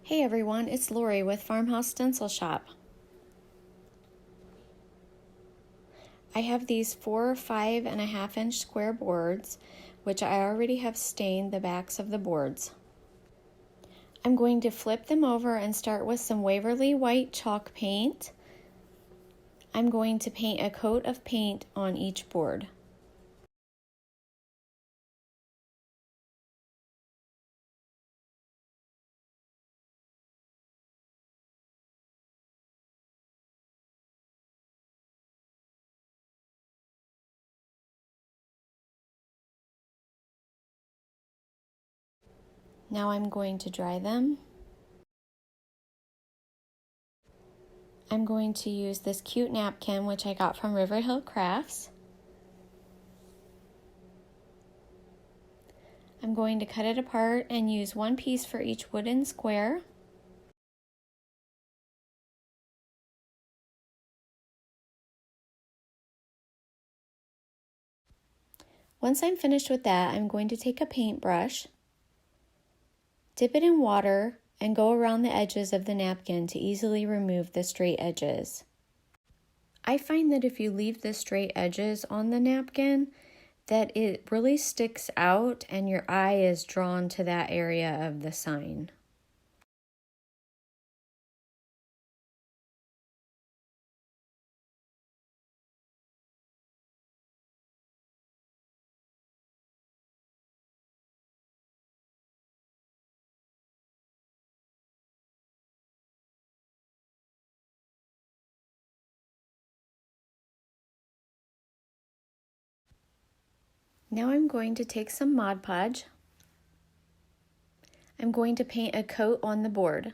Hey everyone, it's Lori with Farmhouse Stencil Shop. I have these 4 5.5-inch square boards, which I already have stained the backs of the boards. I'm going to flip them over and start with some Waverly White chalk paint. I'm going to paint a coat of paint on each board. Now I'm going to dry them. I'm going to use this cute napkin, which I got from River Hill Crafts. I'm going to cut it apart and use one piece for each wooden square. Once I'm finished with that, I'm going to take a paintbrush, dip it in water, and go around the edges of the napkin to easily remove the straight edges. I find that if you leave the straight edges on the napkin, that it really sticks out and your eye is drawn to that area of the sign. Now I'm going to take some Mod Podge. I'm going to paint a coat on the board.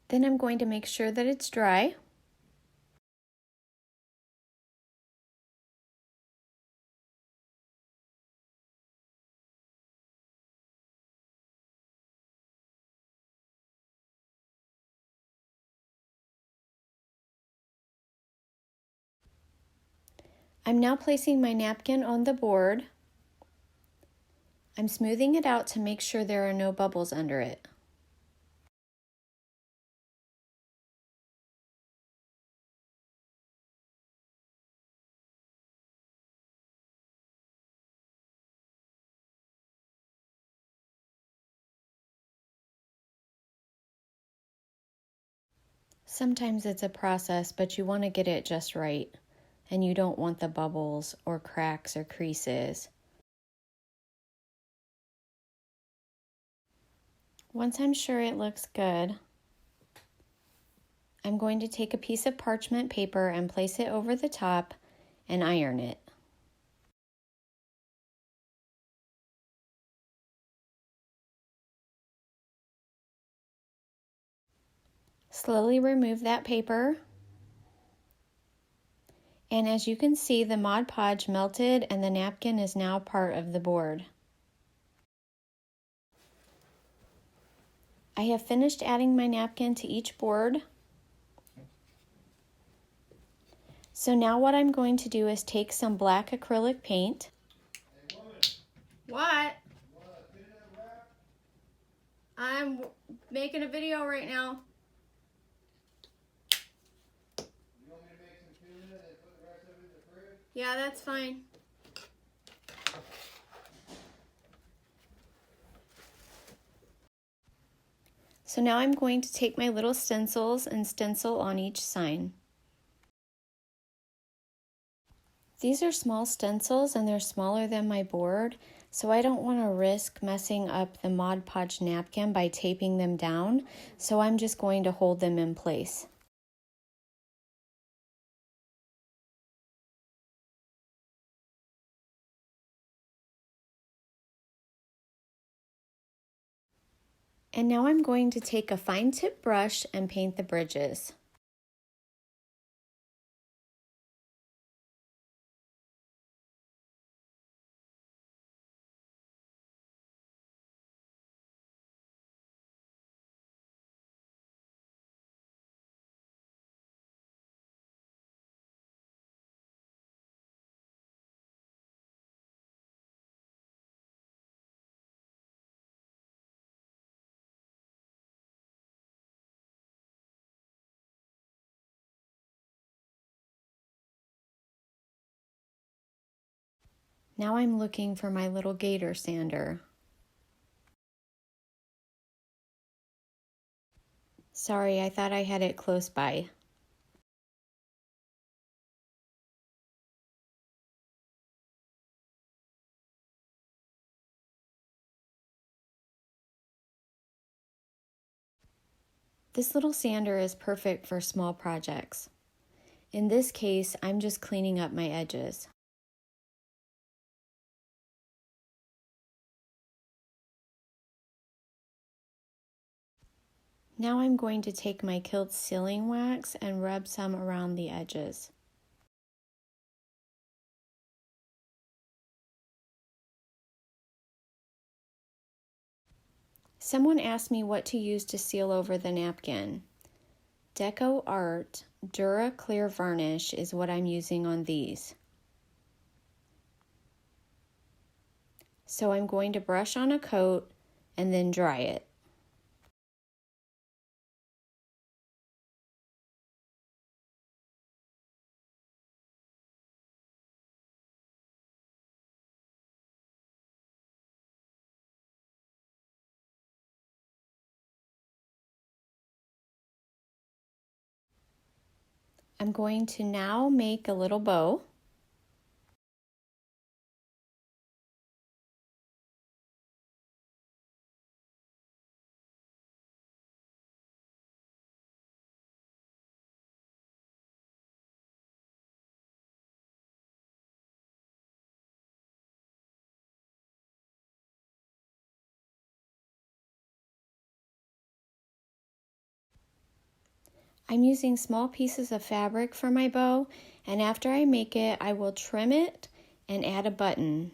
Then I'm going to make sure that it's dry. I'm now placing my napkin on the board. I'm smoothing it out to make sure there are no bubbles under it. Sometimes it's a process, but you want to get it just right, and you don't want the bubbles or cracks or creases. Once I'm sure it looks good, I'm going to take a piece of parchment paper and place it over the top and iron it. Slowly remove that paper, and as you can see, the Mod Podge melted and the napkin is now part of the board. I have finished adding my napkin to each board. So now what I'm going to do is take some black acrylic paint. Hey, woman. What? Get in that wrap? I'm making a video right now. You want me to make some tuna and put the rest of it in the fridge? Yeah, that's fine. So now I'm going to take my little stencils and stencil on each sign. These are small stencils and they're smaller than my board, so I don't want to risk messing up the Mod Podge napkin by taping them down, so I'm just going to hold them in place. And now I'm going to take a fine tip brush and paint the bridges. Now I'm looking for my little gator sander. Sorry, I thought I had it close by. This little sander is perfect for small projects. In this case, I'm just cleaning up my edges. Now I'm going to take my Kilt sealing wax and rub some around the edges. Someone asked me what to use to seal over the napkin. Deco Art Dura Clear Varnish is what I'm using on these. So I'm going to brush on a coat and then dry it. I'm going to now make a little bow. I'm using small pieces of fabric for my bow, and after I make it, I will trim it and add a button.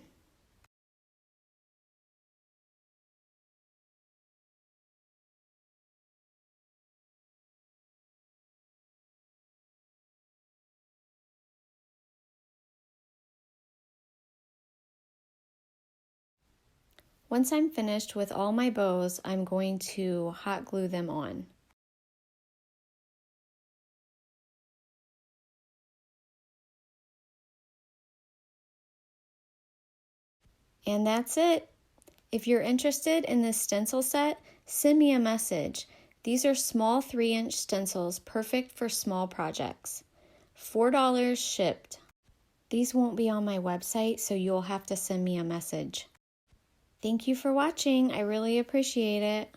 Once I'm finished with all my bows, I'm going to hot glue them on. And that's it. If you're interested in this stencil set, send me a message. These are small 3-inch stencils, perfect for small projects. $4 shipped. These won't be on my website, so you'll have to send me a message. Thank you for watching. I really appreciate it.